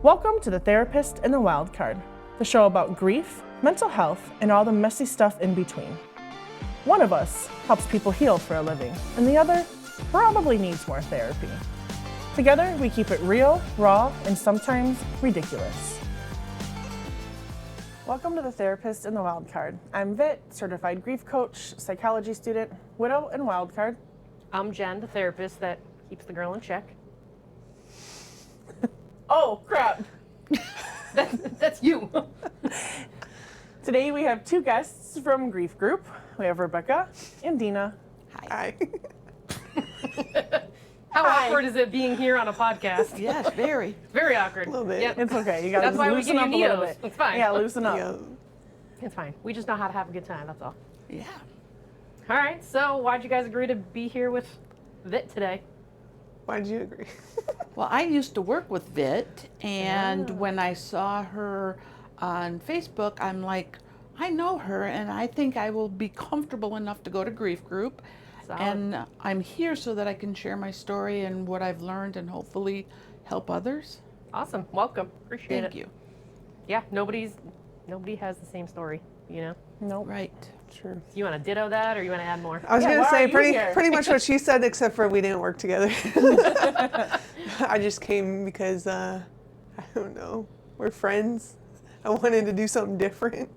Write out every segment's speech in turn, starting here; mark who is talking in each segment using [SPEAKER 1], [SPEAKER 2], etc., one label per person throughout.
[SPEAKER 1] Welcome to The Therapist and the Wildcard, the show about grief, mental health, and all the messy stuff in between. One of us helps people heal for a living, and the other probably needs more therapy. Together, we keep it real, raw, and sometimes ridiculous. Welcome to The Therapist and the Wildcard. I'm Vit, certified grief coach, psychology student, widow, and wildcard.
[SPEAKER 2] I'm Jen, the therapist that keeps the girl in check.
[SPEAKER 1] Oh, crap.
[SPEAKER 2] That's you.
[SPEAKER 1] Today we have two guests from Grief Group. We have Rebecca and Dina.
[SPEAKER 3] Hi.
[SPEAKER 2] How awkward is it being here on a podcast?
[SPEAKER 3] Yes, very.
[SPEAKER 2] Very awkward.
[SPEAKER 3] A little bit.
[SPEAKER 2] Yep.
[SPEAKER 1] It's okay. You gotta
[SPEAKER 2] That's why we
[SPEAKER 1] loosen
[SPEAKER 2] give
[SPEAKER 1] up
[SPEAKER 2] you
[SPEAKER 1] a little
[SPEAKER 2] neos.
[SPEAKER 1] bit.
[SPEAKER 2] It's fine.
[SPEAKER 1] Yeah, loosen up.
[SPEAKER 3] Yeah.
[SPEAKER 2] It's fine. We just know how to have a good time, that's all.
[SPEAKER 3] Yeah.
[SPEAKER 2] All right, so why'd you guys agree to be here with Vit today?
[SPEAKER 3] Why'd you agree?
[SPEAKER 4] Well, I used to work with Vit, and when I saw her on Facebook, I'm like, I know her, and I think I will be comfortable enough to go to Grief Group.
[SPEAKER 2] Solid.
[SPEAKER 4] And I'm here so that I can share my story and what I've learned and hopefully help others.
[SPEAKER 2] Awesome. Welcome. Appreciate it.
[SPEAKER 4] Thank you.
[SPEAKER 2] Yeah, nobody has the same story, you know?
[SPEAKER 1] Nope.
[SPEAKER 4] Right.
[SPEAKER 3] True.
[SPEAKER 2] You want to ditto that or you want to add more?
[SPEAKER 3] I was
[SPEAKER 1] Yeah,
[SPEAKER 3] gonna
[SPEAKER 1] why are
[SPEAKER 3] say
[SPEAKER 1] you
[SPEAKER 3] pretty
[SPEAKER 1] here?
[SPEAKER 3] much what she said, except for we didn't work together. I just came because I don't know, we're friends. I wanted to do something different.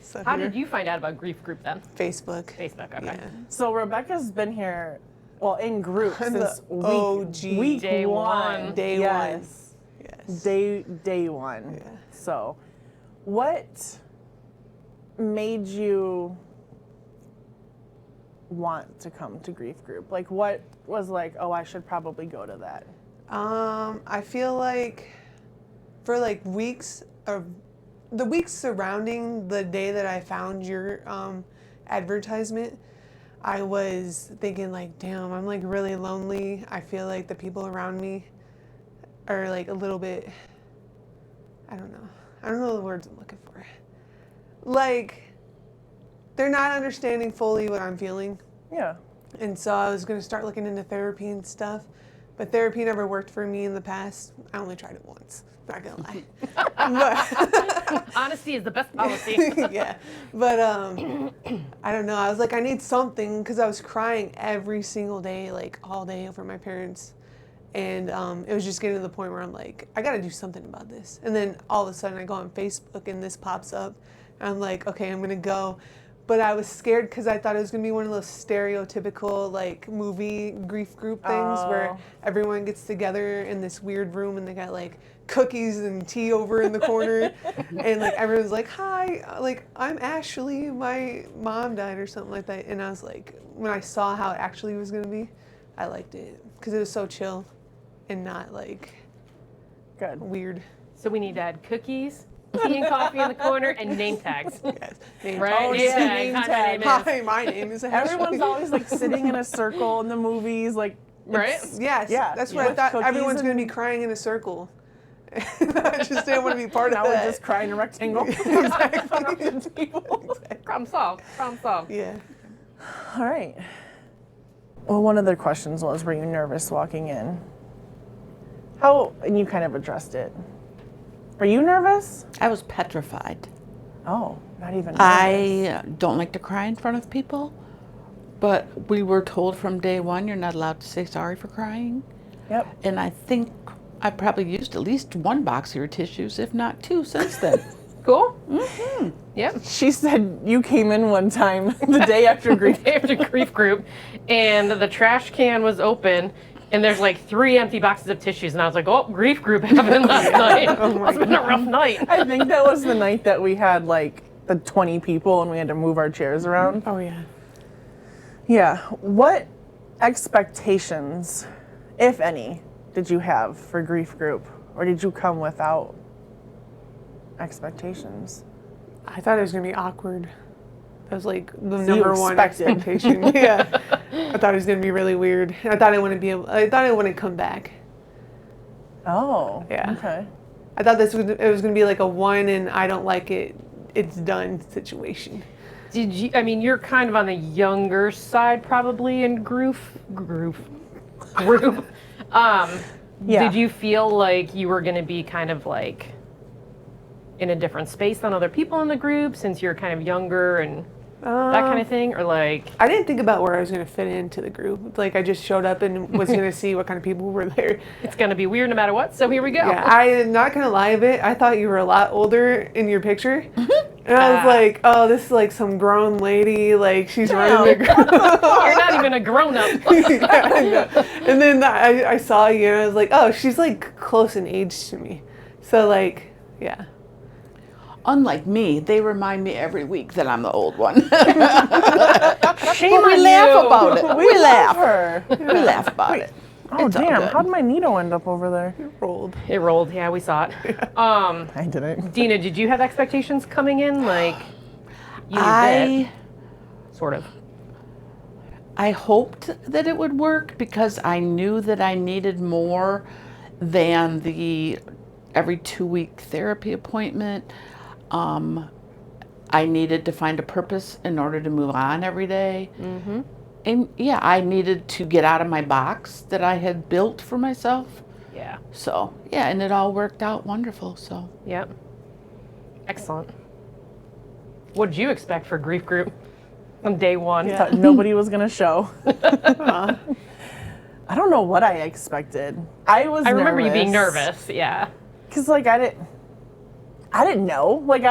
[SPEAKER 3] So
[SPEAKER 2] How
[SPEAKER 3] here.
[SPEAKER 2] did you find out about Grief Group then?
[SPEAKER 3] Facebook.
[SPEAKER 2] Facebook, okay.
[SPEAKER 3] Yeah.
[SPEAKER 1] So Rebecca's been here, well, in group
[SPEAKER 3] I'm
[SPEAKER 1] since
[SPEAKER 3] the OG.
[SPEAKER 1] week
[SPEAKER 2] Day
[SPEAKER 1] one.
[SPEAKER 2] one.
[SPEAKER 3] Day
[SPEAKER 1] Yes.
[SPEAKER 3] Yes.
[SPEAKER 1] Day one.
[SPEAKER 3] Yeah.
[SPEAKER 1] So, what made you want to come to Grief Group? Like, what was like, oh, I should probably go to that?
[SPEAKER 3] I feel like for like weeks of the weeks surrounding the day that I found your advertisement, I was thinking like, damn, I'm like really lonely. I feel like the people around me are like a little bit, I don't know the words I'm looking for. Like, they're not understanding fully what I'm feeling.
[SPEAKER 1] Yeah.
[SPEAKER 3] And so I was going to start looking into therapy and stuff. But therapy never worked for me in the past. I only tried it once. Not going to lie. But
[SPEAKER 2] Honesty is the best policy.
[SPEAKER 3] yeah. But I don't know. I was like, I need something because I was crying every single day, like all day over my parents. And it was just getting to the point where I'm like, I got to do something about this. And then all of a sudden I go on Facebook and this pops up. And I'm like, okay, I'm going to go. But I was scared because I thought it was going to be one of those stereotypical like movie grief group things where everyone gets together in this weird room and they got like cookies and tea over in the corner. And like everyone's like, hi, like I'm Ashley, my mom died or something like that. And I was like, when I saw how it actually was going to be, I liked it because it was so chill and not like
[SPEAKER 1] Good.
[SPEAKER 3] weird.
[SPEAKER 2] So we need to add cookies, tea and coffee in the corner, and name tags.
[SPEAKER 3] Yes. Name
[SPEAKER 2] Right?
[SPEAKER 1] Oh,
[SPEAKER 2] Name
[SPEAKER 1] yeah,
[SPEAKER 2] tags.
[SPEAKER 1] name
[SPEAKER 2] Hi,
[SPEAKER 1] tag.
[SPEAKER 2] my name is.
[SPEAKER 3] Hi, my name is Ashley.
[SPEAKER 1] Everyone's always like sitting in a circle in the movies, like,
[SPEAKER 2] Right?
[SPEAKER 3] Yes,
[SPEAKER 1] Yeah,
[SPEAKER 3] that's what
[SPEAKER 1] yeah.
[SPEAKER 3] I thought.
[SPEAKER 1] Cookies
[SPEAKER 3] Everyone's going to be
[SPEAKER 1] and-
[SPEAKER 3] crying in a circle. I just didn't want to be part
[SPEAKER 1] now
[SPEAKER 3] of
[SPEAKER 1] we're
[SPEAKER 3] that.
[SPEAKER 1] just crying in a rectangle.
[SPEAKER 3] Exactly.
[SPEAKER 2] Problem solved. Problem solved.
[SPEAKER 3] Yeah.
[SPEAKER 1] All right. Well, one of the questions was, were you nervous walking in? How, and you kind of addressed it. Were you nervous?
[SPEAKER 4] I was petrified.
[SPEAKER 1] Oh, not even nervous.
[SPEAKER 4] I don't like to cry in front of people, but we were told from day one you're not allowed to say sorry for crying.
[SPEAKER 1] Yep.
[SPEAKER 4] And I think I probably used at least one box of your tissues, if not two, since then.
[SPEAKER 2] Cool?
[SPEAKER 4] Mm-hmm.
[SPEAKER 2] Yep.
[SPEAKER 1] She said you came in one time the day after grief.
[SPEAKER 2] After Grief Group, and the trash can was open, and there's like 3 empty boxes of tissues, and I was like, oh, Grief Group happened last night. Must have been a rough night.
[SPEAKER 1] I think that was the night that we had like the 20 people and we had to move our chairs around.
[SPEAKER 3] Oh, yeah.
[SPEAKER 1] Yeah. What expectations, if any, did you have for Grief Group? Or did you come without expectations?
[SPEAKER 3] I thought it was going to be awkward. That was like the
[SPEAKER 1] So you
[SPEAKER 3] number one
[SPEAKER 1] expected.
[SPEAKER 3] expectation. Yeah. I thought it was going to be really weird. I thought I wouldn't come back.
[SPEAKER 1] Oh.
[SPEAKER 3] Yeah.
[SPEAKER 1] Okay.
[SPEAKER 3] I thought it was going to be like a one and I don't like it, it's done situation.
[SPEAKER 2] Did you? I mean, you're kind of on the younger side, probably in group.
[SPEAKER 1] Yeah.
[SPEAKER 2] Did you feel like you were going to be kind of like in a different space than other people in the group since you're kind of younger and that kind of thing? Or like,
[SPEAKER 3] I didn't think about where I was going to fit into the group. Like, I just showed up and was going to see what kind of people were there.
[SPEAKER 2] it's going to be weird no matter what, so here we go.
[SPEAKER 3] Yeah, I'm not going to lie a bit. I thought you were a lot older in your picture. And I was like, oh, this is like some grown lady. Like, she's running the group.
[SPEAKER 2] You're not even a grown-up.
[SPEAKER 3] Yeah, I know. And then I saw you and I was like, oh, she's like close in age to me. So, like, yeah.
[SPEAKER 4] Unlike me, they remind me every week that I'm the old one.
[SPEAKER 2] Shame
[SPEAKER 4] But we
[SPEAKER 2] on
[SPEAKER 4] laugh
[SPEAKER 2] you.
[SPEAKER 4] about it. We laugh.
[SPEAKER 1] Her.
[SPEAKER 4] We laugh about it.
[SPEAKER 1] Oh,
[SPEAKER 4] It's all
[SPEAKER 1] damn.
[SPEAKER 4] good.
[SPEAKER 1] How'd my needle end up over there?
[SPEAKER 3] Rolled.
[SPEAKER 2] It rolled, yeah, we saw it.
[SPEAKER 1] I didn't.
[SPEAKER 2] Dina, did you have expectations coming in? Like, you did,
[SPEAKER 4] I
[SPEAKER 2] sort of.
[SPEAKER 4] hoped that it would work because I knew that I needed more than the every 2-week therapy appointment. I needed to find a purpose in order to move on every day.
[SPEAKER 2] Mm-hmm.
[SPEAKER 4] And yeah, I needed to get out of my box that I had built for myself.
[SPEAKER 2] Yeah.
[SPEAKER 4] So yeah, and it all worked out wonderful. So
[SPEAKER 2] Yep. Excellent. What did you expect for grief group on day one?
[SPEAKER 3] Yeah.
[SPEAKER 1] Thought nobody was going to show. I don't know what I expected. I
[SPEAKER 2] remember you being nervous, yeah.
[SPEAKER 1] Because, like, I didn't know. Like,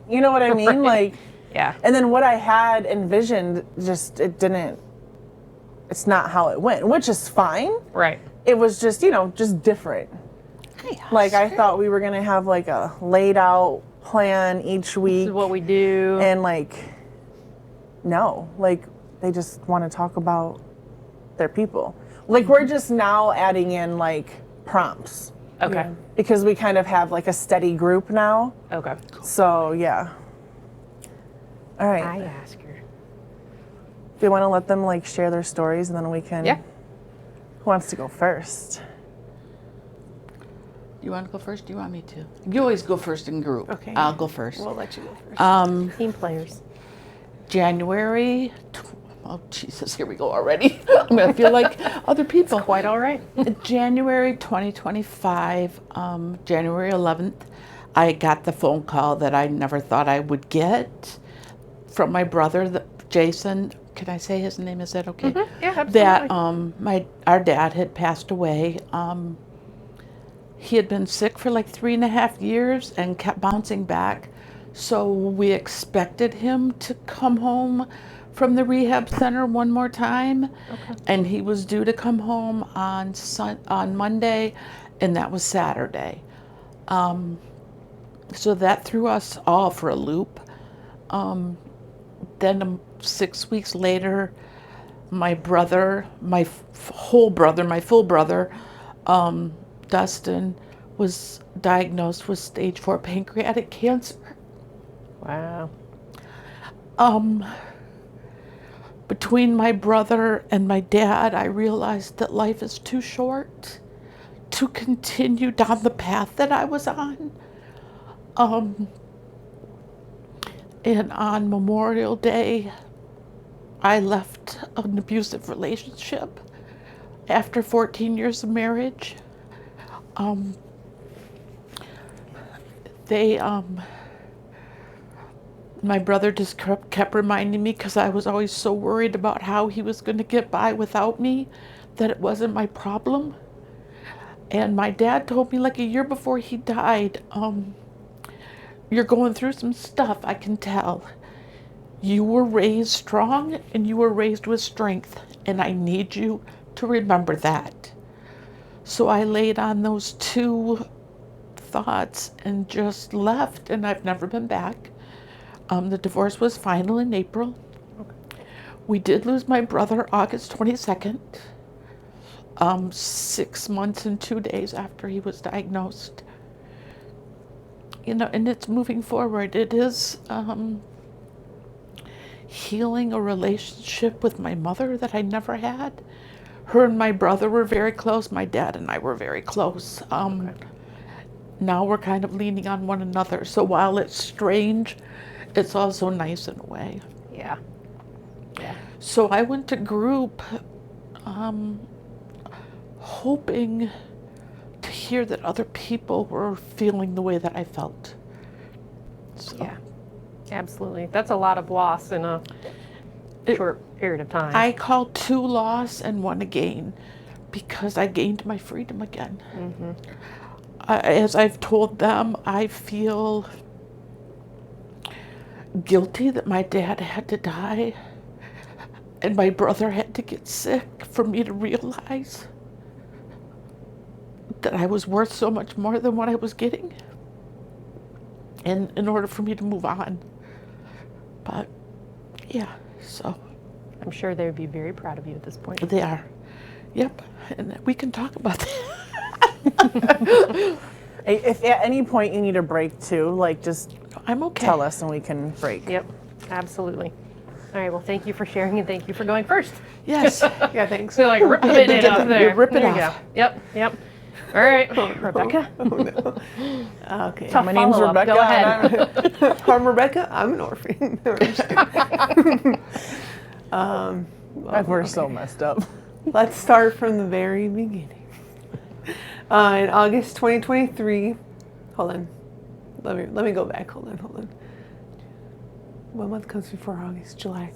[SPEAKER 1] you know what I mean?
[SPEAKER 2] Right.
[SPEAKER 1] Like,
[SPEAKER 2] Yeah.
[SPEAKER 1] and then what I had envisioned, just, it's not how it went, which is fine.
[SPEAKER 2] Right.
[SPEAKER 1] It was just, just different. Like, I thought we were going to have, like, a laid out plan each
[SPEAKER 2] This
[SPEAKER 1] week.
[SPEAKER 2] is what we do.
[SPEAKER 1] And, like, no. Like, they just want to talk about their people. Like, we're just now adding in, like, prompts.
[SPEAKER 2] Okay.
[SPEAKER 1] Because we kind of have, like, a steady group now.
[SPEAKER 2] Okay.
[SPEAKER 1] So, yeah. All right.
[SPEAKER 2] I ask her.
[SPEAKER 1] Do you want to let them, like, share their stories and then we can...
[SPEAKER 2] Yeah.
[SPEAKER 1] Who wants to go first?
[SPEAKER 4] you want to go first? Do you want me to? You always go first in group.
[SPEAKER 3] Okay.
[SPEAKER 4] I'll go first.
[SPEAKER 3] We'll let you go first.
[SPEAKER 2] Team players.
[SPEAKER 4] January. Oh Jesus! Here we go already. I'm gonna feel like other people.
[SPEAKER 2] Quite all right.
[SPEAKER 4] January 2025, January 11th, I got the phone call that I never thought I would get from my brother, Jason. Can I say his name? Is that okay?
[SPEAKER 2] Yeah, absolutely.
[SPEAKER 4] That our dad had passed away. He had been sick for like 3.5 years and kept bouncing back. So we expected him to come home from the rehab center one more time.
[SPEAKER 2] Okay.
[SPEAKER 4] And he was due to come home on Monday, and that was Saturday. So that threw us all for a loop. Then 6 weeks later, my brother, my full brother, Dustin, was diagnosed with stage 4 pancreatic cancer.
[SPEAKER 2] Wow.
[SPEAKER 4] Between my brother and my dad, I realized that life is too short to continue down the path that I was on. And on Memorial Day, I left an abusive relationship after 14 years of marriage. My brother just kept reminding me, because I was always so worried about how he was going to get by without me, that it wasn't my problem. And my dad told me like a year before he died, you're going through some stuff, I can tell. You were raised strong and you were raised with strength, and I need you to remember that. So I laid on those 2 thoughts and just left, and I've never been back. The divorce was final in April. Okay. We did lose my brother August 22nd, 6 months and 2 days after he was diagnosed. And it's moving forward. It is healing a relationship with my mother that I never had. Her and my brother were very close. My dad and I were very close. Now we're kind of leaning on one another. So while it's strange, it's also nice in a way.
[SPEAKER 2] Yeah. Yeah.
[SPEAKER 4] So I went to group hoping hear that other people were feeling the way that I felt. So,
[SPEAKER 2] Yeah, absolutely. That's a lot of loss in a short period of time.
[SPEAKER 4] I call 2 loss and 1 a gain because I gained my freedom again. As I've told them, I feel guilty that my dad had to die and my brother had to get sick for me to realize that I was worth so much more than what I was getting, and in order for me to move on. But yeah, so
[SPEAKER 2] I'm sure they would be very proud of you at this point.
[SPEAKER 4] they are. Yep, and we can talk about that.
[SPEAKER 1] If at any point you need a break too, like just
[SPEAKER 4] I'm okay.
[SPEAKER 1] tell us and we can break.
[SPEAKER 2] Yep, absolutely. All right, well, thank you for sharing and thank you for going first.
[SPEAKER 4] Yes.
[SPEAKER 3] Yeah, thanks.
[SPEAKER 2] So like rip a minute up there.
[SPEAKER 4] Rip it
[SPEAKER 2] There you
[SPEAKER 4] off.
[SPEAKER 2] go. Yep, yep. All right, Rebecca.
[SPEAKER 3] Okay.
[SPEAKER 2] Tough
[SPEAKER 1] My name's
[SPEAKER 2] follow-up.
[SPEAKER 1] Rebecca.
[SPEAKER 2] Go ahead.
[SPEAKER 3] I'm Rebecca. I'm an orphan. No, I'm just kidding.
[SPEAKER 1] We're so messed up.
[SPEAKER 3] Let's start from the very beginning. In August 2023, hold on. Let me go back. Hold on. What month comes before August? July.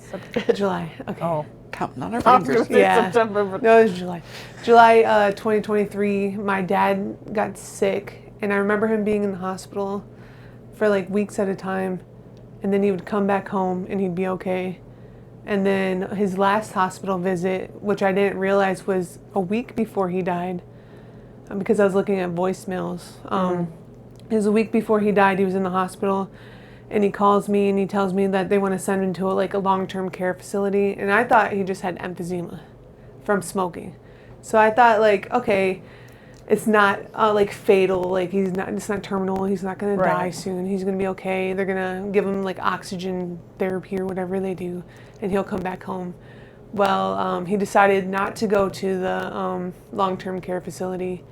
[SPEAKER 3] July. Okay.
[SPEAKER 1] Oh,
[SPEAKER 4] Counting on our
[SPEAKER 1] I was
[SPEAKER 4] fingers.
[SPEAKER 1] gonna say
[SPEAKER 3] Yeah.
[SPEAKER 1] September, but
[SPEAKER 3] No, it was July. July 2023, my dad got sick, and I remember him being in the hospital for like weeks at a time, and then he would come back home and he'd be okay. And then his last hospital visit, which I didn't realize was a week before he died, because I was looking at voicemails. It was a week before he died. He was in the hospital, and he calls me and he tells me that they want to send him to a long-term care facility. And I thought he just had emphysema from smoking. So I thought okay, it's not fatal. It's not terminal. He's not going to die soon. He's going to be okay. They're going to give him oxygen therapy or whatever they do, and he'll come back home. Well, he decided not to go to the long-term care facility,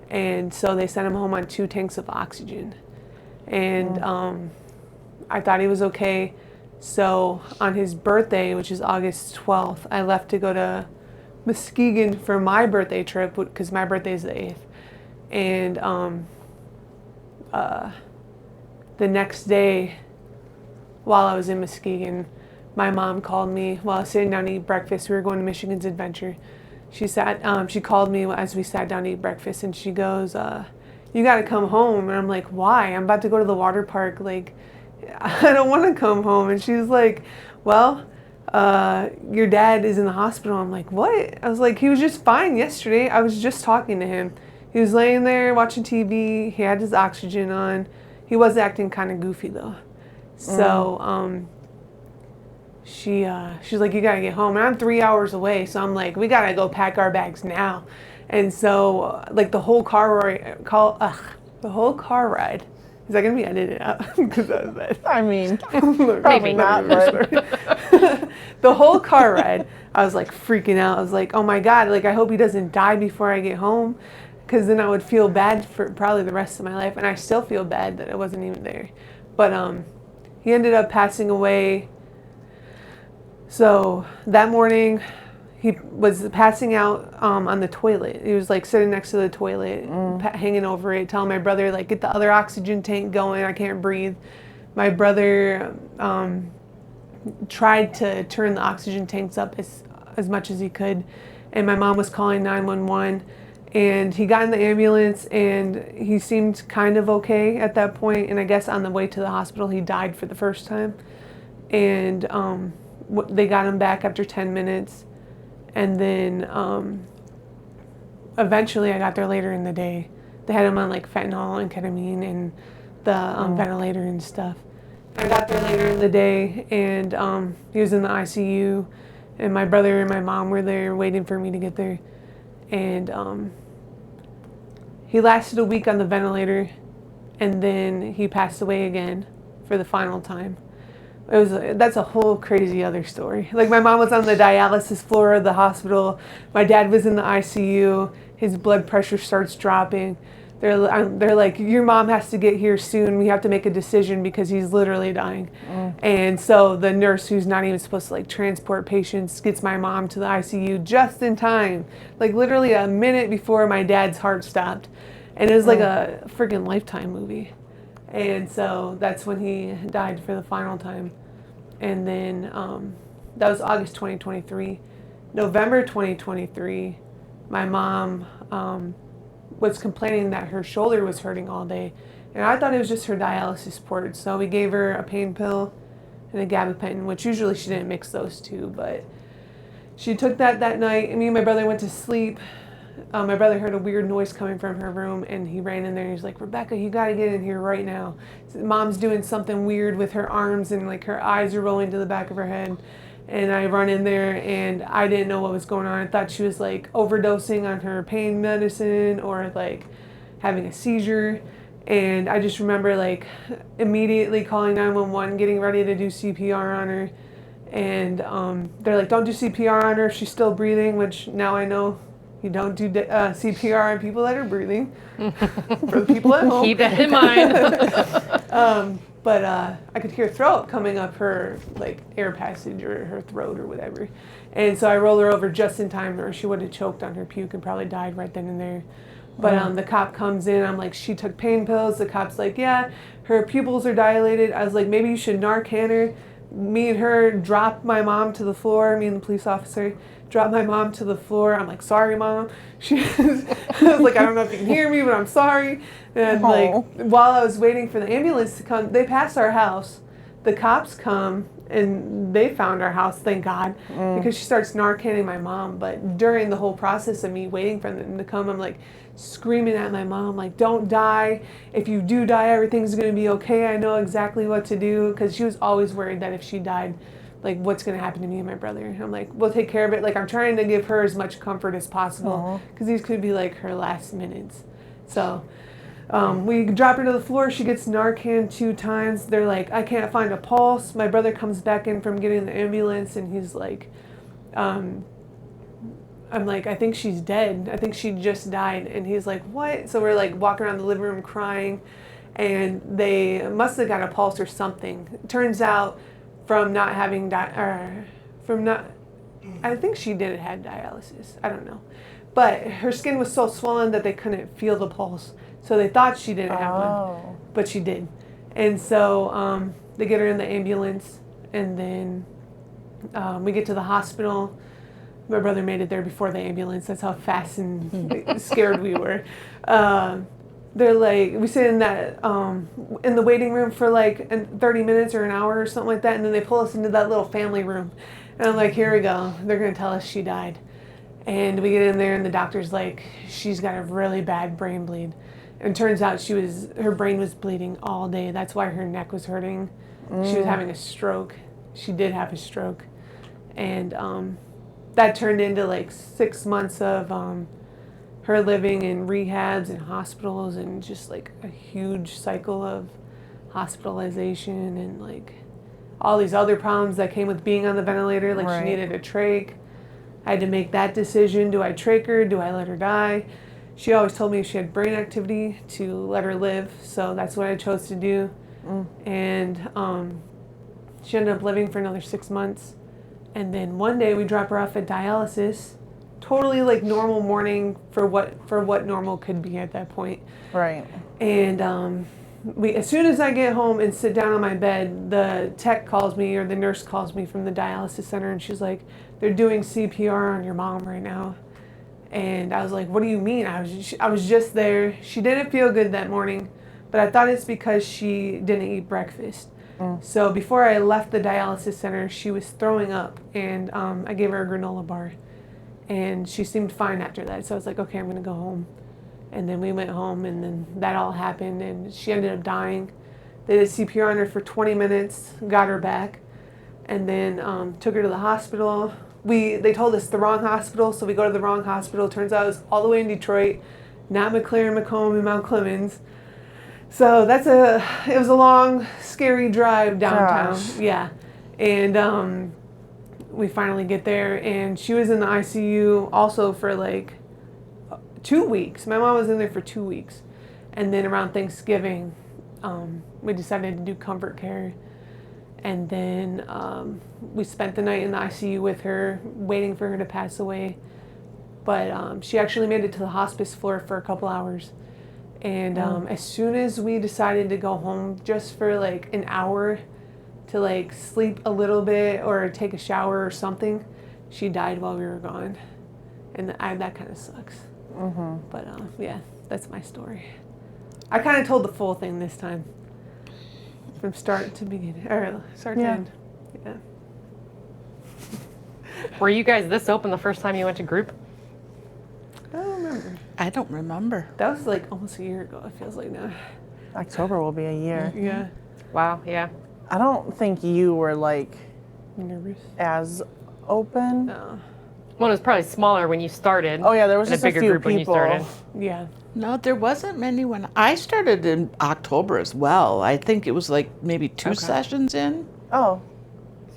[SPEAKER 3] and so they sent him home on 2 tanks of oxygen. And I thought he was okay. So on his birthday, which is August 12th, I left to go to Muskegon for my birthday trip, because my birthday is the 8th. And the next day, while I was in Muskegon, my mom called me while I was sitting down to eat breakfast. We were going to Michigan's Adventure. She called me as we sat down to eat breakfast, and she goes, "You got to come home." And I'm like, "Why? I'm about to go to the water park. I don't want to come home." And she's like, "Well, your dad is in the hospital." I'm like, "What?" I was like, "He was just fine yesterday. I was just talking to him. He was laying there watching TV. He had his oxygen on. He was acting kind of goofy though." So she's like, "You gotta get home." And I'm 3 hours away, so I'm like, "We gotta go pack our bags now." And so the whole car ride. Is that going to be edited out? Because that was bad.
[SPEAKER 1] I mean,
[SPEAKER 2] Maybe
[SPEAKER 1] not, but
[SPEAKER 3] The whole car ride, I was freaking out. I was like, "Oh my God, I hope he doesn't die before I get home." Because then I would feel bad for probably the rest of my life. And I still feel bad that I wasn't even there. But he ended up passing away. So that morning, he was passing out on the toilet. He was sitting next to the toilet, hanging over it, telling my brother, "Get the other oxygen tank going. I can't breathe." My brother tried to turn the oxygen tanks up as much as he could, and my mom was calling 911. And he got in the ambulance, and he seemed kind of okay at that point. And I guess on the way to the hospital, he died for the first time. And they got him back after 10 minutes. And then eventually I got there later in the day. They had him on fentanyl and ketamine and the ventilator and stuff. I got there later in the day, and he was in the ICU, and my brother and my mom were there waiting for me to get there. And he lasted a week on the ventilator, and then he passed away again for the final time. That's a whole crazy other story. My mom was on the dialysis floor of the hospital. My dad was in the ICU. His blood pressure starts dropping. They're like, "Your mom has to get here soon. We have to make a decision because he's literally dying." And so the nurse, who's not even supposed to transport patients, gets my mom to the ICU just in time, literally a minute before my dad's heart stopped. And it was like a freaking Lifetime movie. And so that's when he died for the final time. And then that was August 2023. November 2023, my mom was complaining that her shoulder was hurting all day. And I thought it was just her dialysis port. So we gave her a pain pill and a gabapentin, which usually she didn't mix those two. But she took that night. And me and my brother went to sleep. My brother heard a weird noise coming from her room, and he ran in there. He's like, "Rebecca, you got to get in here right now. Mom's doing something weird with her arms, and like her eyes are rolling to the back of her head." And I run in there, and I didn't know what was going on. I thought she was like overdosing on her pain medicine or like having a seizure. And I just remember like immediately calling 911, getting ready to do CPR on her. And they're like, "Don't do CPR on her. She's still breathing," which now I know you don't do CPR on people that are breathing. For the people at home.
[SPEAKER 2] Keep that in mind.
[SPEAKER 3] But I could hear throat coming up her like air passage or her throat or whatever. And so I rolled her over just in time, or she would have choked on her puke and probably died right then and there. But the cop comes in. I'm like, "She took pain pills." The cop's like, "Yeah, her pupils are dilated." I was like, "Maybe you should Narcan her." Me and her dropped my mom to the floor. Me and the police officer dropped my mom to the floor. I'm like, "Sorry, Mom." She was like, "I don't know if you can hear me, but I'm sorry." And like, while I was waiting for the ambulance to come, they passed our house. The cops come, and they found our house, thank God, because she starts Narcanning my mom. But during the whole process of me waiting for them to come, I'm like screaming at my mom, like, "Don't die. If you do die, everything's going to be okay. I know exactly what to do." Because she was always worried that if she died, like, what's going to happen to me and my brother. And I'm like, "We'll take care of it." Like, I'm trying to give her as much comfort as possible because these could be like her last minutes. So we drop her to the floor. She gets Narcan 2 times. They're like, "I can't find a pulse." My brother comes back in from getting the ambulance, and he's like, I'm like, "I think she's dead. I think she just died." And he's like, "What?" So we're like walking around the living room crying, and they must have got a pulse or something. It turns out from not having I think she did have dialysis. I don't know. But her skin was so swollen that they couldn't feel the pulse. So they thought she didn't have one, but she did. And so they get her in the ambulance, and then we get to the hospital. My brother made it there before the ambulance. That's how fast and scared we were. They're like, we sit in that in the waiting room for like 30 minutes or an hour or something like that, and then they pull us into that little family room. And I'm like, "Here we go. They're gonna tell us she died." And we get in there, and the doctor's like, "She's got a really bad brain bleed." And turns out her brain was bleeding all day. That's why her neck was hurting. She was having a stroke. She did have a stroke. And that turned into like 6 months of her living in rehabs and hospitals, and just like a huge cycle of hospitalization and like all these other problems that came with being on the ventilator. Like she needed a trach. I had to make that decision. Do I trach her? Do I let her die? She always told me if she had brain activity to let her live. So that's what I chose to do. And she ended up living for another 6 months. And then one day we drop her off at dialysis. Totally like normal morning for what normal could be at that point.
[SPEAKER 1] Right.
[SPEAKER 3] And as soon as I get home and sit down on my bed, the tech calls me, or the nurse calls me from the dialysis center, and she's like, "They're doing CPR on your mom right now." And I was like, "What do you mean?" I was just there. She didn't feel good that morning, but I thought it's because she didn't eat breakfast. So before I left the dialysis center, she was throwing up, and I gave her a granola bar. And she seemed fine after that. So I was like, "Okay, I'm going to go home." And then we went home, and then that all happened, and she ended up dying. They did CPR on her for 20 minutes, got her back, and then took her to the hospital. They told us the wrong hospital, so we go to the wrong hospital. Turns out it was all the way in Detroit, not McLaren, Macomb, and Mount Clemens. So it was a long, scary drive downtown.
[SPEAKER 1] Gosh.
[SPEAKER 3] Yeah. And we finally get there, and she was in the ICU also for like 2 weeks. My mom was in there for 2 weeks. And then around Thanksgiving, we decided to do comfort care. And then we spent the night in the ICU with her, waiting for her to pass away. But she actually made it to the hospice floor for a couple hours. And as soon as we decided to go home just for like an hour to like sleep a little bit or take a shower or something, she died while we were gone. And that kind of sucks. But yeah, that's my story. I kind of told the full thing this time. From start to beginning, or start to end. Yeah.
[SPEAKER 2] Were you guys this open the first time you went to group?
[SPEAKER 3] I don't remember.
[SPEAKER 4] I don't remember.
[SPEAKER 3] That was like almost a year ago, it feels like now.
[SPEAKER 1] October will be a year.
[SPEAKER 3] Yeah.
[SPEAKER 2] Wow, yeah.
[SPEAKER 1] I don't think you were like
[SPEAKER 3] Nervous?
[SPEAKER 1] as open.
[SPEAKER 3] No.
[SPEAKER 2] Well, it was probably smaller when you started.
[SPEAKER 1] Oh yeah, there was
[SPEAKER 2] and
[SPEAKER 1] just
[SPEAKER 2] a bigger
[SPEAKER 1] few
[SPEAKER 2] group
[SPEAKER 1] people.
[SPEAKER 2] when you started.
[SPEAKER 3] Yeah.
[SPEAKER 4] No, there wasn't many when I started in October as well. I think it was like maybe two sessions in.
[SPEAKER 1] Oh,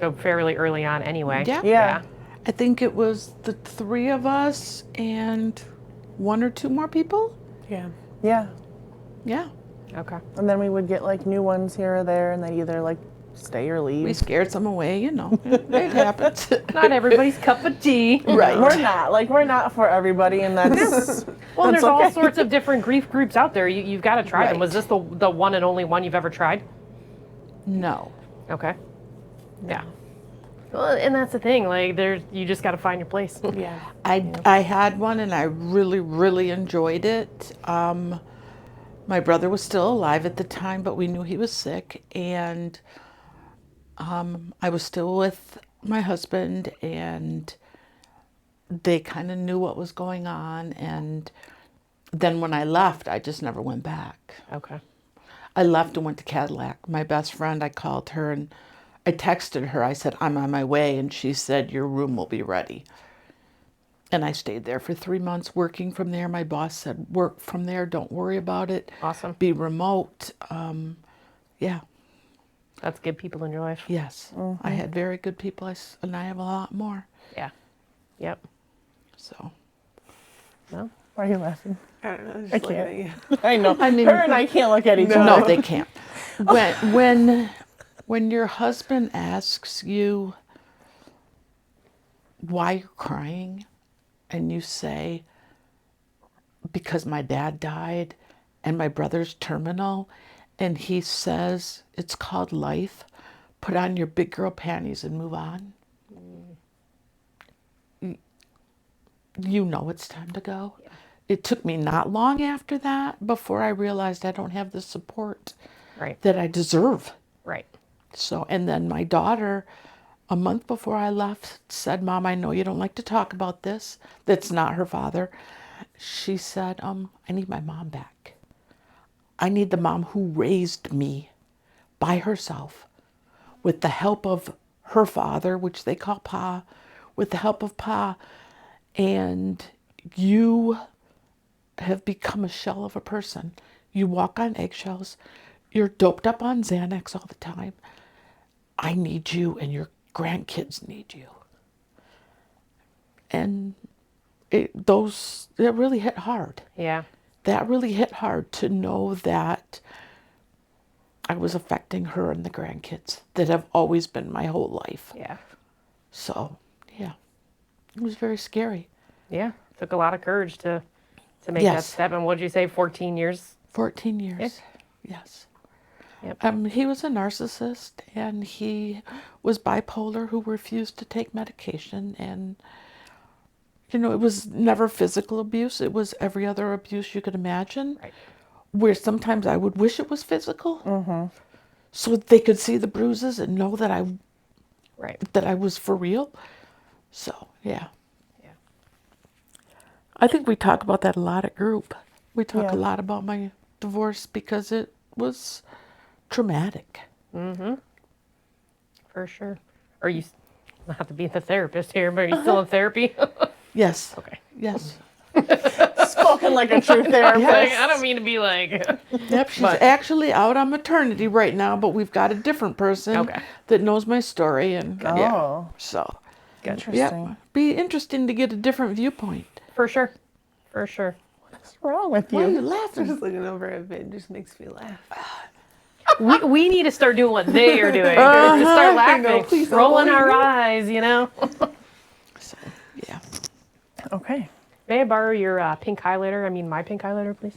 [SPEAKER 2] So fairly early on anyway.
[SPEAKER 4] Yeah.
[SPEAKER 1] yeah.
[SPEAKER 4] I think it was the three of us and one or two more people.
[SPEAKER 3] Yeah.
[SPEAKER 1] Yeah.
[SPEAKER 4] Yeah.
[SPEAKER 2] Okay.
[SPEAKER 1] And then we would get like new ones here or there, and they either like stay or leave.
[SPEAKER 4] We scared some away, you know. It happens.
[SPEAKER 2] Not everybody's cup of tea.
[SPEAKER 4] Right.
[SPEAKER 1] We're not for everybody, and that's
[SPEAKER 2] Well,
[SPEAKER 1] that's
[SPEAKER 2] there's all
[SPEAKER 1] okay.
[SPEAKER 2] sorts of different grief groups out there. You've got to try them.
[SPEAKER 4] Right.
[SPEAKER 2] Was this the one and only one you've ever tried?
[SPEAKER 4] No.
[SPEAKER 2] Okay. Yeah. Well, and that's the thing. Like, you just got to find your place.
[SPEAKER 3] Yeah.
[SPEAKER 4] I had one and I really, really enjoyed it. My brother was still alive at the time, but we knew he was sick. And I was still with my husband, and they kind of knew what was going on. And then when I left, I just never went back.
[SPEAKER 2] Okay.
[SPEAKER 4] I left and went to Cadillac. My best friend, I called her and I texted her. I said, I'm on my way. And she said, your room will be ready. And I stayed there for 3 months working from there. My boss said, work from there. Don't worry about it.
[SPEAKER 2] Awesome.
[SPEAKER 4] Be remote. Yeah.
[SPEAKER 2] That's good people in your life.
[SPEAKER 4] Yes. I had very good people, and I have a lot more.
[SPEAKER 2] Yeah. Yep.
[SPEAKER 4] So.
[SPEAKER 2] Well,
[SPEAKER 1] Why are you laughing?
[SPEAKER 3] I don't know. Just
[SPEAKER 1] I
[SPEAKER 3] looking
[SPEAKER 1] can't.
[SPEAKER 3] at you.
[SPEAKER 1] I know.
[SPEAKER 4] I mean-
[SPEAKER 1] her and I can't look at each other.
[SPEAKER 4] No, they can't. When your husband asks you why you're crying, and you say, because my dad died and my brother's terminal, and he says it's called life, put on your big girl panties and move on. You know it's time to go. Yeah. It took me not long after that before I realized I don't have the support
[SPEAKER 2] right.
[SPEAKER 4] that I deserve.
[SPEAKER 2] Right.
[SPEAKER 4] So, and then my daughter, a month before I left, said, Mom, I know you don't like to talk about this. That's not her father. She said, I need my mom back. I need the mom who raised me by herself with the help of her father, which they call Pa, with the help of Pa. And you have become a shell of a person. You walk on eggshells. You're doped up on Xanax all the time. I need you, and your grandkids need you. And it really hit hard.
[SPEAKER 2] Yeah.
[SPEAKER 4] That really hit hard to know that I was affecting her and the grandkids that have always been my whole life.
[SPEAKER 2] Yeah.
[SPEAKER 4] So, yeah, it was very scary.
[SPEAKER 2] Yeah. Took a lot of courage to make that
[SPEAKER 4] Yes.
[SPEAKER 2] step. And what did you say, 14 years?
[SPEAKER 4] 14 years.
[SPEAKER 2] Yeah.
[SPEAKER 4] Yes.
[SPEAKER 2] Yep.
[SPEAKER 4] He was a narcissist, and he was bipolar who refused to take medication. And, you know, it was never physical abuse. It was every other abuse you could imagine.
[SPEAKER 2] Right.
[SPEAKER 4] Where sometimes I would wish it was physical. So they could see the bruises and know that
[SPEAKER 2] Right.
[SPEAKER 4] I was for real. So, yeah.
[SPEAKER 2] Yeah.
[SPEAKER 4] I think we talk about that a lot at group. We talk
[SPEAKER 1] Yeah.
[SPEAKER 4] a lot about my divorce because it was traumatic.
[SPEAKER 2] For sure. Are you, not to be the therapist here, but are you still in therapy?
[SPEAKER 4] Yes.
[SPEAKER 2] Okay.
[SPEAKER 4] Yes.
[SPEAKER 1] Spoken like a true therapist.
[SPEAKER 2] Like, I don't mean to be like,
[SPEAKER 4] Yep. She's
[SPEAKER 2] But-
[SPEAKER 4] actually out on maternity right now, but we've got a different person
[SPEAKER 2] Okay.
[SPEAKER 4] that knows my story, and yeah.
[SPEAKER 1] Oh,
[SPEAKER 4] So,
[SPEAKER 1] interesting.
[SPEAKER 4] yeah, be interesting to get a different viewpoint.
[SPEAKER 2] for sure. For sure.
[SPEAKER 1] What's wrong with
[SPEAKER 4] Why are you
[SPEAKER 1] you?
[SPEAKER 4] laughing?
[SPEAKER 3] Just looking over at it just makes me laugh.
[SPEAKER 2] We need to start doing what they are doing. Just start laughing,
[SPEAKER 3] please don't
[SPEAKER 2] rolling
[SPEAKER 3] believe
[SPEAKER 2] our
[SPEAKER 3] me.
[SPEAKER 2] eyes, you know?
[SPEAKER 4] So, yeah.
[SPEAKER 1] Okay.
[SPEAKER 2] May I borrow your pink highlighter? I mean, my pink highlighter, please?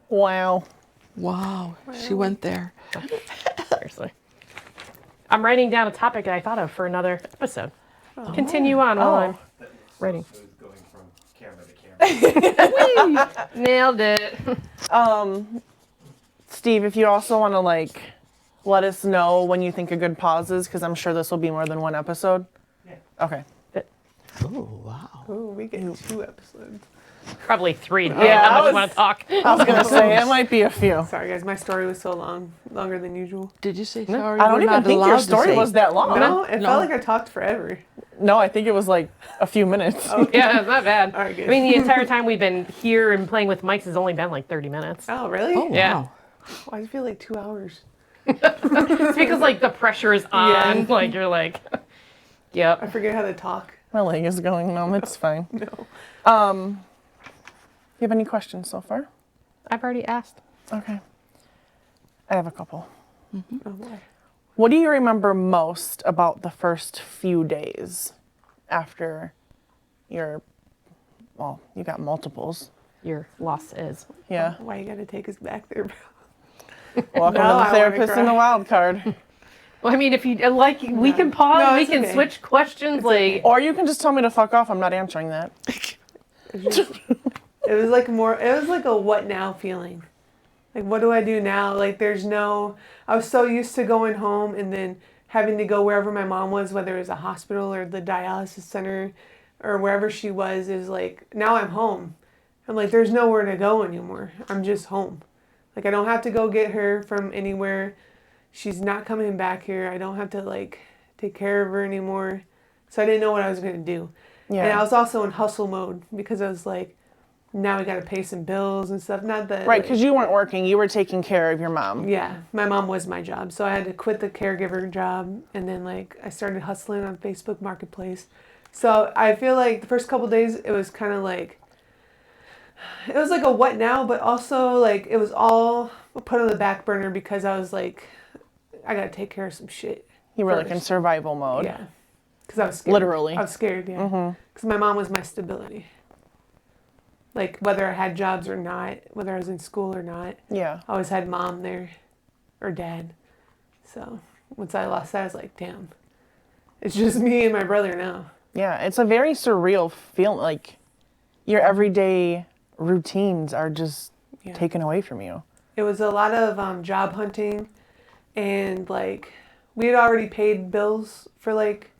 [SPEAKER 1] Wow.
[SPEAKER 4] Wow. She went there.
[SPEAKER 2] Seriously. I'm writing down a topic that I thought of for another episode. Continue on while I'm writing.
[SPEAKER 5] So it's going from camera to camera.
[SPEAKER 2] Nailed it.
[SPEAKER 1] Steve, if you also want to like let us know when you think a good pause is, because I'm sure this will be more than one episode.
[SPEAKER 5] Yeah.
[SPEAKER 1] Okay.
[SPEAKER 4] Oh, wow.
[SPEAKER 3] Ooh, we get 2 episodes.
[SPEAKER 2] Probably 3.
[SPEAKER 1] Yeah,
[SPEAKER 2] Yeah,
[SPEAKER 1] I
[SPEAKER 2] I
[SPEAKER 1] was-
[SPEAKER 2] want to talk.
[SPEAKER 1] I was gonna say it might be a few.
[SPEAKER 3] Sorry, guys. My story was so long, longer than usual.
[SPEAKER 4] Did you say sorry?
[SPEAKER 1] I
[SPEAKER 4] We're
[SPEAKER 1] don't even
[SPEAKER 4] not
[SPEAKER 1] think your
[SPEAKER 4] allowed to
[SPEAKER 1] story
[SPEAKER 4] say.
[SPEAKER 1] was that long.
[SPEAKER 3] No, it
[SPEAKER 4] No.
[SPEAKER 3] felt like I talked forever.
[SPEAKER 1] No, I think it was like a few minutes.
[SPEAKER 2] Yeah, it's not bad.
[SPEAKER 3] All right, good.
[SPEAKER 2] I mean, the entire time we've been here and playing with mics has only been like 30 minutes.
[SPEAKER 3] Oh, really?
[SPEAKER 4] Oh,
[SPEAKER 2] Yeah.
[SPEAKER 4] wow.
[SPEAKER 3] Why does it feel like 2 hours?
[SPEAKER 2] It's because like the pressure is on.
[SPEAKER 3] Yeah.
[SPEAKER 2] Like you're like,
[SPEAKER 3] I
[SPEAKER 2] yep.
[SPEAKER 3] forget how to talk.
[SPEAKER 1] My leg is going numb. It's fine.
[SPEAKER 3] No.
[SPEAKER 1] You have any questions so far?
[SPEAKER 2] I've already asked.
[SPEAKER 1] Okay. I have a couple.
[SPEAKER 3] Oh, boy.
[SPEAKER 1] What do you remember most about the first few days after your, well, you got multiples.
[SPEAKER 2] Your loss is.
[SPEAKER 1] Yeah.
[SPEAKER 3] Why you gotta take us back there, bro?
[SPEAKER 1] Welcome
[SPEAKER 3] Now
[SPEAKER 1] to
[SPEAKER 3] I
[SPEAKER 1] the
[SPEAKER 3] wanna
[SPEAKER 1] therapist in the
[SPEAKER 3] cry.
[SPEAKER 1] wild card.
[SPEAKER 2] Well, I mean, if you like, we can pause.
[SPEAKER 3] No,
[SPEAKER 2] we
[SPEAKER 3] it's
[SPEAKER 2] can
[SPEAKER 3] okay.
[SPEAKER 2] switch questions. Like,
[SPEAKER 1] Or you can just tell me to fuck off. I'm not answering that.
[SPEAKER 3] It was like it was like a what now feeling. Like, what do I do now? Like, I was so used to going home and then having to go wherever my mom was, whether it was a hospital or the dialysis center or wherever she was, is like, now I'm home. I'm like, there's nowhere to go anymore. I'm just home. Like, I don't have to go get her from anywhere. She's not coming back here. I don't have to, like, take care of her anymore. So I didn't know what I was going to do.
[SPEAKER 1] Yeah.
[SPEAKER 3] And I was also in hustle mode because I was like, now we got to pay some bills and stuff. Not that.
[SPEAKER 1] Right, because you weren't working. You were taking care of your mom.
[SPEAKER 3] Yeah, my mom was my job. So I had to quit the caregiver job. And then, like, I started hustling on Facebook Marketplace. So I feel like the first couple days, it was kind of like, it was like a what now, but also, like, it was all put on the back burner because I was like, I got to take care of some shit.
[SPEAKER 1] You were like in
[SPEAKER 3] first.
[SPEAKER 1] survival mode.
[SPEAKER 3] Yeah. Because I was scared.
[SPEAKER 1] Literally.
[SPEAKER 3] I was scared, yeah. Because my mom was my stability. Like, whether I had jobs or not, whether I was in school or not,
[SPEAKER 1] Yeah.
[SPEAKER 3] I always had mom there or dad. So once I lost that, I was like, damn, it's just me and my brother now.
[SPEAKER 1] Yeah, it's a very surreal feeling. Like, your everyday routines are just
[SPEAKER 3] Yeah.
[SPEAKER 1] taken away from you.
[SPEAKER 3] It was a lot of job hunting, and like we had already paid bills for like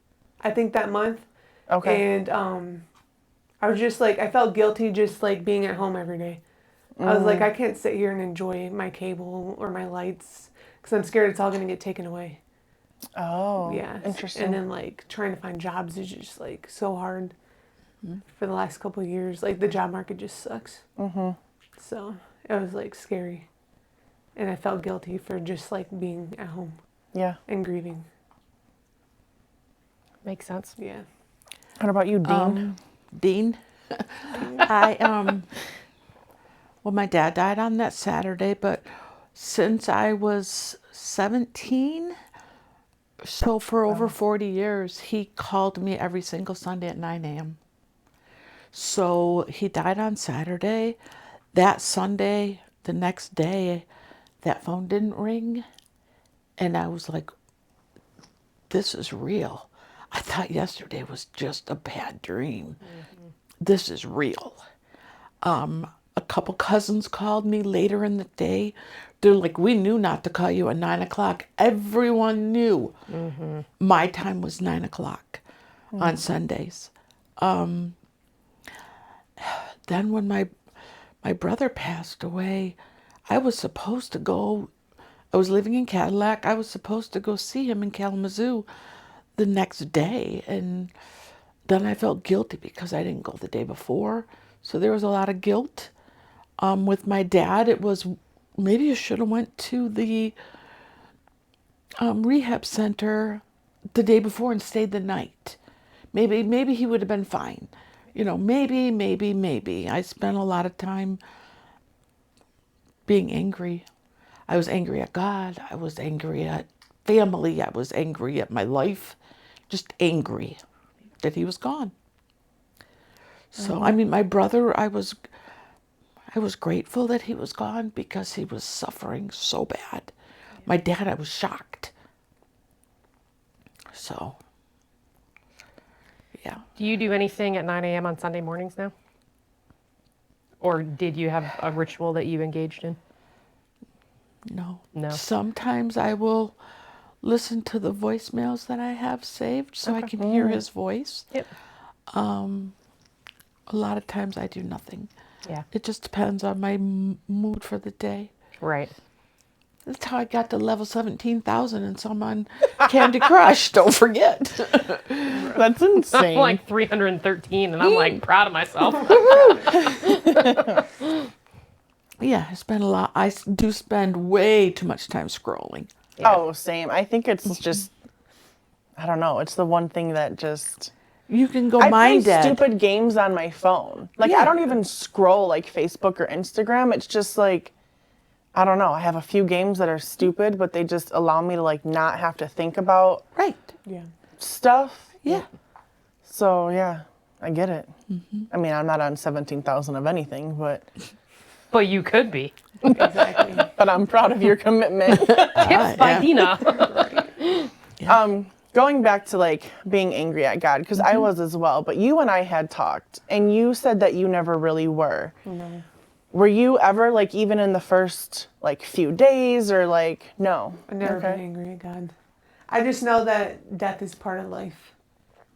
[SPEAKER 3] I think that month.
[SPEAKER 1] Okay.
[SPEAKER 3] And I was just like, I felt guilty just like being at home every day. I was like, I can't sit here and enjoy my cable or my lights because I'm scared it's all going to get taken away.
[SPEAKER 1] Oh,
[SPEAKER 3] Yeah.
[SPEAKER 1] interesting.
[SPEAKER 3] And then like trying to find jobs is just like so hard for the last couple of years. Like the job market just sucks. So it was like scary. And I felt guilty for just like being at home
[SPEAKER 1] Yeah.
[SPEAKER 3] and grieving.
[SPEAKER 2] makes sense.
[SPEAKER 3] Yeah.
[SPEAKER 1] What about you, Dean?
[SPEAKER 4] Dean, well, my dad died on that Saturday, but since I was 17, so for over 40 years, he called me every single Sunday at 9 a.m. So he died on Saturday. That Sunday, the next day, that phone didn't ring. And I was like, this is real. I thought yesterday was just a bad dream. This is real. A couple cousins called me later in the day. They're like, we knew not to call you at 9 o'clock. Everyone knew my time was 9 o'clock on Sundays. Then when my brother passed away, I was supposed to go. I was living in Cadillac. I was supposed to go see him in Kalamazoo the next day. And then I felt guilty because I didn't go the day before. So there was a lot of guilt. With my dad, it was, maybe I should have went to the rehab center the day before and stayed the night. Maybe he would have been fine. You know, maybe. I spent a lot of time being angry. I was angry at God. I was angry at family. I was angry at my life. Just angry that he was gone. So, I mean, my brother, I I was grateful that he was gone because he was suffering so bad. My dad, I was shocked. So, yeah.
[SPEAKER 2] Do you do anything at 9 a.m. on Sunday mornings now? Or did you have a ritual that you engaged in?
[SPEAKER 4] No.
[SPEAKER 2] No.
[SPEAKER 4] Sometimes I will listen to the voicemails that I have saved so I can hear his voice.
[SPEAKER 2] Yep.
[SPEAKER 4] A lot of times I do nothing.
[SPEAKER 2] Yeah.
[SPEAKER 4] It just depends on my mood for the day.
[SPEAKER 2] Right.
[SPEAKER 4] That's how I got to level 17,000 and some on Candy Crush. Don't forget.
[SPEAKER 1] That's insane.
[SPEAKER 2] I'm like 313 and I'm like proud of myself.
[SPEAKER 4] Yeah, I spend a lot. I do spend way too much time scrolling.
[SPEAKER 2] Yeah.
[SPEAKER 1] Oh, same. I think it's just, I don't know. It's the one thing that just.
[SPEAKER 4] You can go
[SPEAKER 1] I play
[SPEAKER 4] mind dead.
[SPEAKER 1] stupid games on my phone. Like,
[SPEAKER 4] Yeah.
[SPEAKER 1] I don't even scroll like Facebook or Instagram. It's just like, I don't know. I have a few games that are stupid, but they just allow me to like not have to think about
[SPEAKER 4] Right.
[SPEAKER 3] Yeah.
[SPEAKER 1] stuff.
[SPEAKER 4] Yeah.
[SPEAKER 1] So yeah, I get it. I mean, I'm not on 17,000 of anything, but
[SPEAKER 2] You could be.
[SPEAKER 3] Exactly.
[SPEAKER 1] I'm proud of your commitment.
[SPEAKER 2] Tips by Dina.
[SPEAKER 1] Going back to like being angry at God, because I was as well, but you and I had talked, and you said that you never really were.
[SPEAKER 3] No.
[SPEAKER 1] Were you ever like even in the first like few days or like no?
[SPEAKER 3] I've never been angry at God. I just know that death is part of life.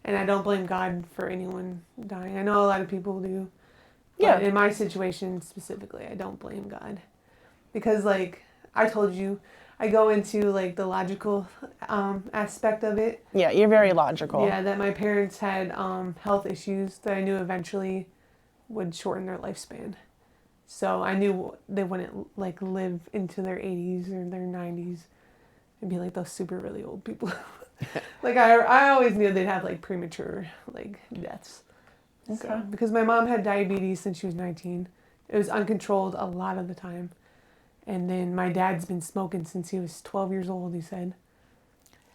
[SPEAKER 3] And I don't blame God for anyone dying. I know a lot of people do.
[SPEAKER 1] Yeah.
[SPEAKER 3] But in my situation specifically, I don't blame God. Because like I told you, I go into like the logical aspect of it.
[SPEAKER 1] Yeah, you're very logical.
[SPEAKER 3] Yeah, that my parents had health issues that I knew eventually would shorten their lifespan. So I knew they wouldn't like live into their 80s or their 90s and be like those super really old people. Like I always knew they'd have like premature like deaths.
[SPEAKER 1] Okay.
[SPEAKER 3] So, because my mom had diabetes since she was 19. It was uncontrolled a lot of the time. And then my dad's been smoking since he was 12 years old, he said.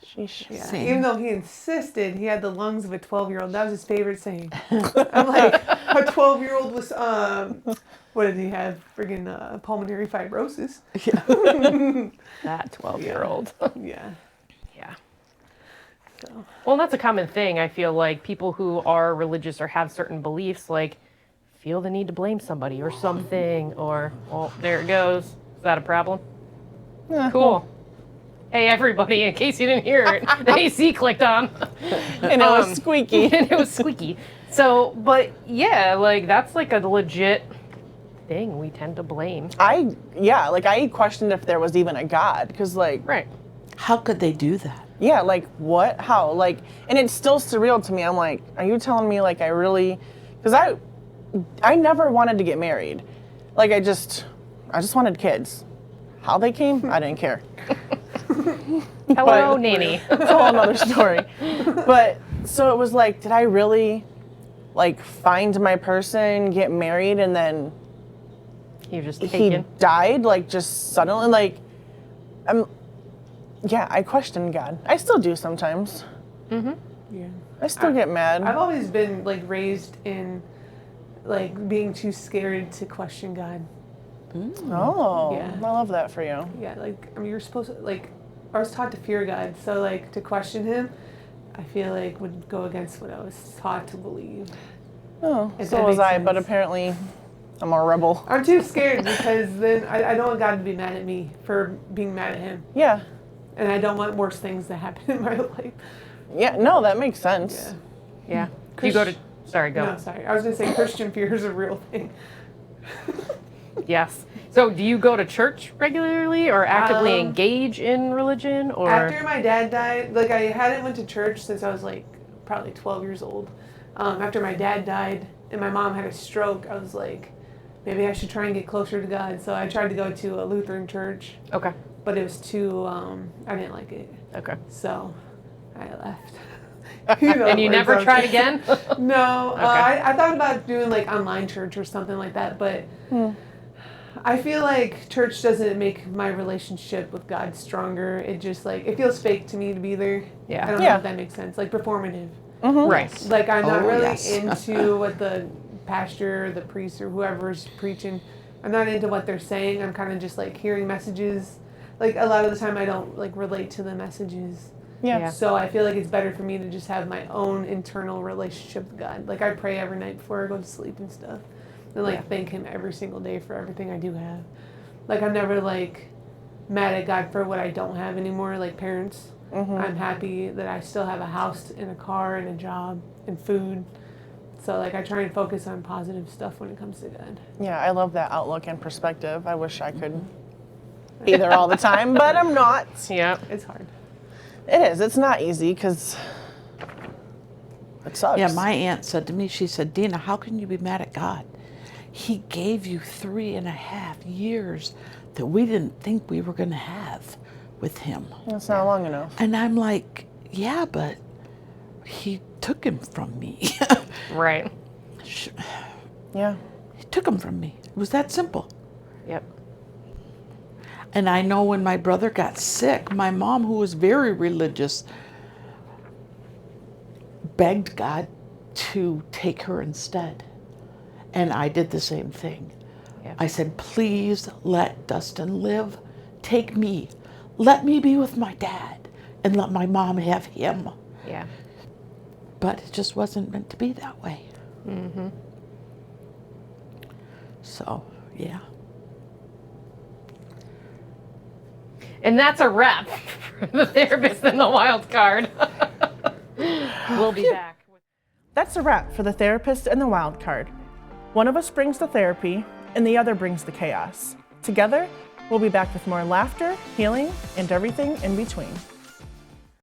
[SPEAKER 1] Sheesh.
[SPEAKER 3] Yeah.
[SPEAKER 4] Same.
[SPEAKER 3] Even though he insisted he had the lungs of a 12-year-old. That was his favorite saying. I'm like, a 12-year-old was, what did he have? Friggin' pulmonary fibrosis.
[SPEAKER 2] That 12-year-old.
[SPEAKER 3] Yeah.
[SPEAKER 2] Yeah.
[SPEAKER 3] So,
[SPEAKER 2] Well, that's a common thing. I feel like people who are religious or have certain beliefs, like, feel the need to blame somebody or something, or, well, there it goes. Is that a problem? Cool. Hey, everybody, in case you didn't hear it, the AC clicked on.
[SPEAKER 1] And it was squeaky.
[SPEAKER 2] And it was squeaky. So, but yeah, like, that's like a legit thing we tend to blame.
[SPEAKER 1] I questioned if there was even a God, because like,
[SPEAKER 2] Right.
[SPEAKER 4] How could they do that?
[SPEAKER 1] yeah, like what, how, like, and it's still surreal to me. I'm like, are you telling me like I really, because I never wanted to get married. Like I just wanted kids. How they came, I didn't care.
[SPEAKER 2] Hello,
[SPEAKER 1] But-
[SPEAKER 2] Nanny.
[SPEAKER 1] That's a whole other story. But so it was like, did I really like find my person, get married, and then
[SPEAKER 2] You're just
[SPEAKER 1] he
[SPEAKER 2] taken.
[SPEAKER 1] died like just suddenly? Like, yeah, I questioned God. I still do sometimes.
[SPEAKER 3] yeah.
[SPEAKER 1] I still get mad.
[SPEAKER 3] I've always been like raised in like being too scared to question God.
[SPEAKER 1] Oh,
[SPEAKER 3] Yeah.
[SPEAKER 1] I love that for you.
[SPEAKER 3] Yeah, like I mean, you're supposed to like. I was taught to fear God, so like to question Him, I feel like would go against what I was taught to believe.
[SPEAKER 1] Oh,
[SPEAKER 3] If
[SPEAKER 1] so
[SPEAKER 3] that
[SPEAKER 1] was
[SPEAKER 3] makes
[SPEAKER 1] I, but
[SPEAKER 3] sense.
[SPEAKER 1] apparently I'm a rebel.
[SPEAKER 3] I'm too scared because then I don't want God to be mad at me for being mad at Him,
[SPEAKER 1] Yeah.
[SPEAKER 3] and I don't want worse things to happen in my life.
[SPEAKER 1] Yeah, no, that makes sense.
[SPEAKER 3] Yeah.
[SPEAKER 2] Yeah. Do you go to, sorry, go.
[SPEAKER 3] No, sorry. I was gonna say Christian fear is a real thing.
[SPEAKER 2] Yes. So do you go to church regularly or actively
[SPEAKER 3] Um,
[SPEAKER 2] engage in religion or?
[SPEAKER 3] After my dad died, like I hadn't went to church since I was like probably 12 years old. After my dad died and my mom had a stroke, I was like, maybe I should try and get closer to God. So I tried to go to a Lutheran church,
[SPEAKER 2] Okay.
[SPEAKER 3] but it was too, I didn't like it.
[SPEAKER 2] Okay.
[SPEAKER 3] So I left.
[SPEAKER 2] And you never tried again?
[SPEAKER 3] No,
[SPEAKER 2] Okay.
[SPEAKER 3] I thought about doing like online church or something like that, but I feel like church doesn't make my relationship with God stronger. It just like, it feels fake to me to be there.
[SPEAKER 2] Yeah.
[SPEAKER 3] I don't know
[SPEAKER 1] Yeah.
[SPEAKER 3] if that makes sense. Like performative.
[SPEAKER 2] Right.
[SPEAKER 3] Like I'm not
[SPEAKER 4] Oh,
[SPEAKER 3] really
[SPEAKER 4] yes.
[SPEAKER 3] into what the pastor or the priest or whoever's preaching I'm not into what they're saying. I'm kind of just like hearing messages. Like a lot of the time I don't like relate to the messages.
[SPEAKER 1] Yeah.
[SPEAKER 3] So I feel like it's better for me to just have my own internal relationship with God. Like I pray every night before I go to sleep and stuff. And like thank him every single day for everything I do have. Like I'm never like mad at God for what I don't have anymore, like parents. I'm happy that I still have a house and a car and a job and food. So like I try and focus on positive stuff when it comes to God.
[SPEAKER 1] Yeah, I love that outlook and perspective. I wish I could be there all the time, but I'm not.
[SPEAKER 2] Yeah.
[SPEAKER 3] It's hard.
[SPEAKER 1] It is. It's not easy because it sucks.
[SPEAKER 4] Yeah, my aunt said to me, she said, Dina, how can you be mad at God? He gave you 3.5 years that we didn't think we were going to have with him.
[SPEAKER 1] It's not long enough.
[SPEAKER 4] And I'm like, yeah, but he took him from me.
[SPEAKER 2] Right.
[SPEAKER 1] Yeah.
[SPEAKER 4] He took him from me. It was that simple.
[SPEAKER 2] Yep.
[SPEAKER 4] And I know when my brother got sick, my mom, who was very religious, begged God to take her instead. And I did the same thing.
[SPEAKER 2] Yeah.
[SPEAKER 4] I said, please let Dustin live. Take me. Let me be with my dad and let my mom have him.
[SPEAKER 2] Yeah.
[SPEAKER 4] But it just wasn't meant to be that way. So, yeah.
[SPEAKER 2] And that's a wrap for the therapist and the wild card. We'll be back.
[SPEAKER 1] That's a wrap for the therapist and the wild card. One of us brings the therapy and the other brings the chaos. Together, we'll be back with more laughter, healing, and everything in between.